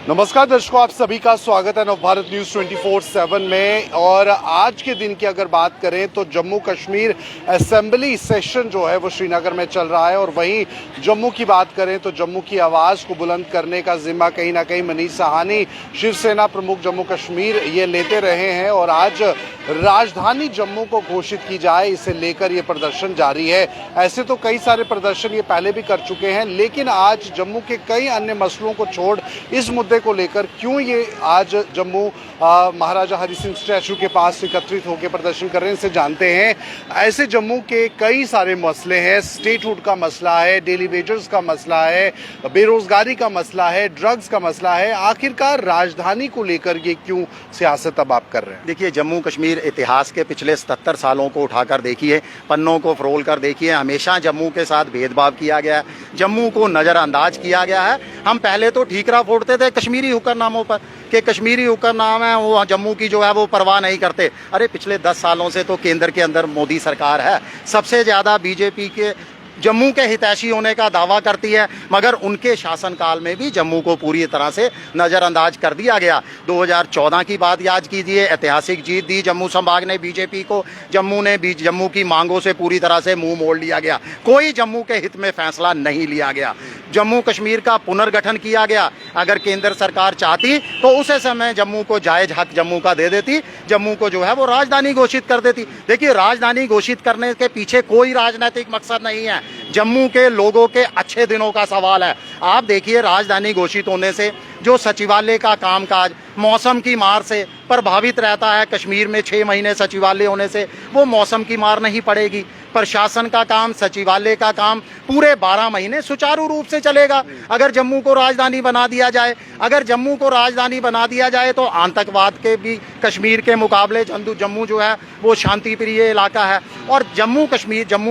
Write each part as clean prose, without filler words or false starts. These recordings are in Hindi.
नमस्कार दर्शकों, आप सभी का स्वागत है नवभारत न्यूज 24/7 में। और आज के दिन की अगर बात करें तो जम्मू कश्मीर असेंबली सेशन जो है वो श्रीनगर में चल रहा है। और वहीं जम्मू की बात करें तो जम्मू की आवाज़ को बुलंद करने का जिम्मा कहीं ना कहीं मनीष साहनी, शिवसेना प्रमुख जम्मू कश्मीर, ये लेते रहे हैं। और आज राजधानी जम्मू को घोषित की जाए, इसे लेकर ये प्रदर्शन जारी है। ऐसे तो कई सारे प्रदर्शन ये पहले भी कर चुके हैं, लेकिन आज जम्मू के कई अन्य मसलों को छोड़ इस मुद्दे को लेकर क्यों ये आज जम्मू महाराजा हरि सिंह स्टैचू के पास एकत्रित होकर प्रदर्शन कर रहे हैं, इसे जानते हैं। ऐसे जम्मू के कई सारे मसले हैं। स्टेटहुड का मसला है, डेली वेजर्स का मसला है, बेरोजगारी का मसला है, ड्रग्स का मसला है। आखिरकार राजधानी को लेकर ये क्यों सियासत अब आप कर रहे हैं? देखिए, जम्मू कश्मीर इतिहास के पिछले 77 सालों को उठाकर देखिए, पन्नों को फरोल कर देखिए, हमेशा जम्मू के साथ भेदभाव किया गया है, जम्मू को नज़रअंदाज किया गया है। हम पहले तो ठीकरा फोड़ते थे कश्मीरी हुक्मनामों पर कि कश्मीरी हुक्मनामा है वो जम्मू की जो है वो परवाह नहीं करते। अरे पिछले 10 सालों से तो केंद्र के अंदर मोदी सरकार है, सबसे ज़्यादा बीजेपी के जम्मू के हितैषी होने का दावा करती है, मगर उनके शासनकाल में भी जम्मू को पूरी तरह से नज़रअंदाज कर दिया गया। 2014 की बात याद कीजिए, ऐतिहासिक जीत दी जम्मू संभाग ने बीजेपी को, जम्मू की मांगों से पूरी तरह से मुंह मोड़ लिया गया, कोई जम्मू के हित में फैसला नहीं लिया गया। जम्मू कश्मीर का पुनर्गठन किया गया, अगर केंद्र सरकार चाहती तो उस समय जम्मू को जायज हक जम्मू का दे देती, जम्मू को जो है वो राजधानी घोषित कर देती। देखिए, राजधानी घोषित करने के पीछे कोई राजनीतिक मकसद नहीं है, जम्मू के लोगों के अच्छे दिनों का सवाल है। आप देखिए, राजधानी घोषित होने से जो सचिवालय का कामकाज मौसम की मार से प्रभावित रहता है, कश्मीर में 6 महीने सचिवालय होने से वो मौसम की मार नहीं पड़ेगी। प्रशासन का काम, सचिवालय का काम पूरे 12 महीने सुचारू रूप से चलेगा अगर जम्मू को राजधानी बना दिया जाए। अगर जम्मू को राजधानी बना दिया जाए तो आतंकवाद के भी कश्मीर के मुकाबले जम्मू जो है वो शांति प्रिय इलाका है। और जम्मू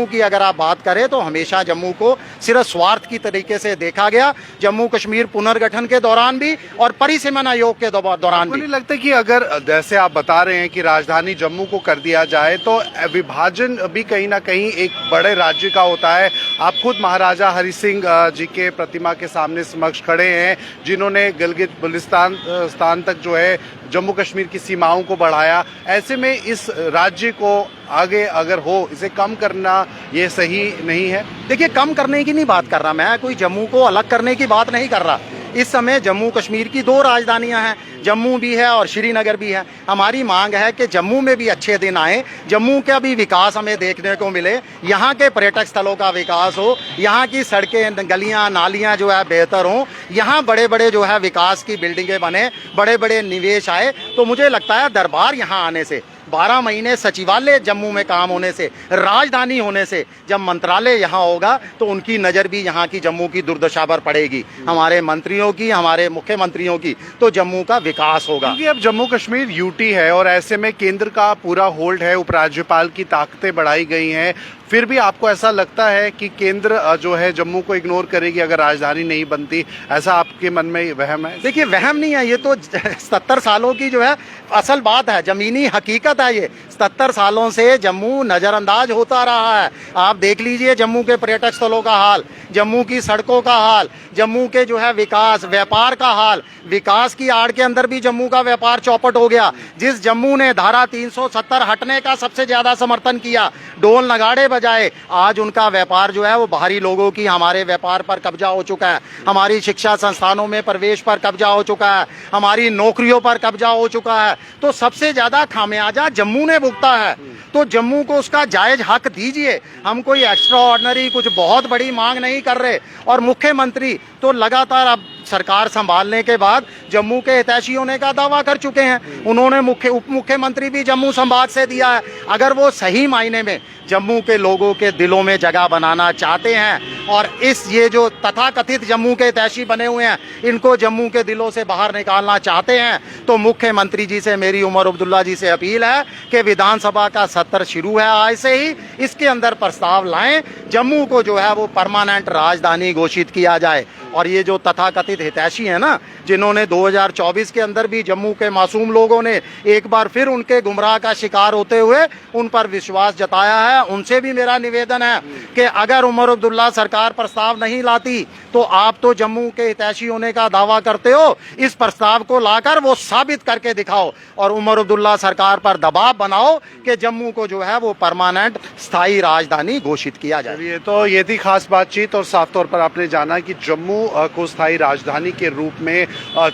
की अगर आप बात करें तो हमेशा जम्मू को सिर्फ स्वार्थ की तरीके से देखा गया, जम्मू कश्मीर पुनर्गठन के दौरान भी और परिसीमन आयोग के दौरान भी। मुझे लगता है कि अगर जैसे आप बता रहे हैं कि राजधानी जम्मू को कर दिया जाए तो विभाजन भी कहीं ना कहीं एक बड़े राज्य का होता है। आप खुद महाराजा हरि सिंह जी के प्रतिमा के सामने समक्ष खड़े हैं, जिन्होंने गिलगित बल्तिस्तान तक जो है जम्मू कश्मीर की सीमाओं को बढ़ाया। ऐसे में इस राज्य को आगे अगर हो, इसे कम करना ये सही नहीं है। देखिए, कम करने की नहीं बात कर रहा मैं, कोई जम्मू को अलग करने की बात नहीं कर रहा। इस समय जम्मू कश्मीर की 2 राजधानियां हैं, जम्मू भी है और श्रीनगर भी है। हमारी मांग है कि जम्मू में भी अच्छे दिन आए, जम्मू का भी विकास हमें देखने को मिले, यहाँ के पर्यटक स्थलों का विकास हो, यहाँ की सड़कें, गलियाँ, नालियाँ जो है बेहतर हों, यहाँ बड़े बड़े जो है विकास की बिल्डिंगें बने, बड़े बड़े निवेश आए। तो मुझे लगता है दरबार यहाँ आने से, 12 महीने सचिवालय जम्मू में काम होने से, राजधानी होने से, जब मंत्रालय यहाँ होगा तो उनकी नज़र भी यहाँ की जम्मू की दुर्दशा पर पड़ेगी, हमारे मंत्रियों की, हमारे मुख्यमंत्रियों की, तो जम्मू का विकास होगा। क्योंकि अब जम्मू कश्मीर यूटी है और ऐसे में केंद्र का पूरा होल्ड है, उपराज्यपाल की ताकतें बढ़ाई गई हैं। फिर भी आपको ऐसा लगता है कि केंद्र जो है जम्मू को इग्नोर करेगी अगर राजधानी नहीं बनती, ऐसा आपके मन में वहम है? देखिए, वहम नहीं है, ये तो 77 सालों की जो है असल बात है, जमीनी हकीकत है। ये 77 सालों से जम्मू नज़रअंदाज होता रहा है। आप देख लीजिए जम्मू के पर्यटक स्थलों का हाल, जम्मू की सड़कों का हाल, जम्मू के जो है विकास, व्यापार का हाल। विकास की आड़ के अंदर भी जम्मू का व्यापार चौपट हो गया। जिस जम्मू ने धारा 370 हटने का सबसे ज़्यादा समर्थन किया, ढोल नगाड़े बजाए, आज उनका व्यापार जो है वो बाहरी लोगों की हमारे व्यापार पर कब्जा हो चुका है, हमारी शिक्षा संस्थानों में प्रवेश पर कब्जा हो चुका है, हमारी नौकरियों पर कब्जा हो चुका है। तो सबसे ज़्यादा खामियाजा जम्मू ने भुगता है। तो जम्मू को उसका जायज हक दीजिए। हम कोई एक्स्ट्रा ऑर्डिनरी कुछ बहुत बड़ी मांग नहीं कर रहे। और मुख्यमंत्री तो लगातार अब सरकार संभालने के बाद जम्मू के हितैषी होने का दावा कर चुके हैं। उन्होंने उप मुख्यमंत्री भी जम्मू संभाग से दिया है। अगर वो सही मायने में जम्मू के लोगों के दिलों में जगह बनाना चाहते हैं और ये जो तथाकथित जम्मू के हितैषी बने हुए हैं, इनको जम्मू के दिलों से बाहर निकालना चाहते हैं, तो मुख्यमंत्री जी से मेरी उमर अब्दुल्ला जी से अपील है कि विधानसभा का सत्र शुरू है आज से ही, इसके अंदर प्रस्ताव लाएं, जम्मू को जो है वो परमानेंट राजधानी घोषित किया जाए। और ये जो तथाकथित हितैषी है ना, जिन्होंने 2024 के अंदर भी जम्मू के मासूम लोगों ने एक बार फिर उनके गुमराह का शिकार होते हुए उन पर विश्वास जताया है। उनसे भी मेरा निवेदन है कि अगर उमर अब्दुल्ला सरकार प्रस्ताव नहीं लाती तो आप तो जम्मू के हितैषी होने का दावा करते हो, इस प्रस्ताव को लाकर वो साबित करके दिखाओ और उमर अब्दुल्ला सरकार पर दबाव बनाओ कि जम्मू को जो है वो परमानेंट स्थायी राजधानी घोषित किया जाए। चलिए, तो ये थी खास बातचीत और साफ तौर पर आपने जाना कि जम्मू को स्थायी राजधानी के रूप में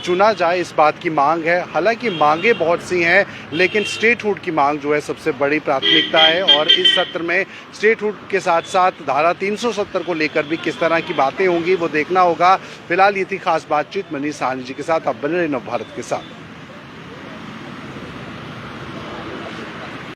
चुना जाए, इस बात की मांग है। हालांकि मांगे बहुत सी हैं, लेकिन स्टेटहुड की मांग जो है सबसे बड़ी प्राथमिकता है और इस सत्र में स्टेटहुड के साथ साथ धारा 370 को लेकर भी किस तरह की बातें होंगी वो देखना होगा। फिलहाल ये थी खास बातचीत मनीष साहनी जी के साथ। आप बने रहे नवभारत के साथ।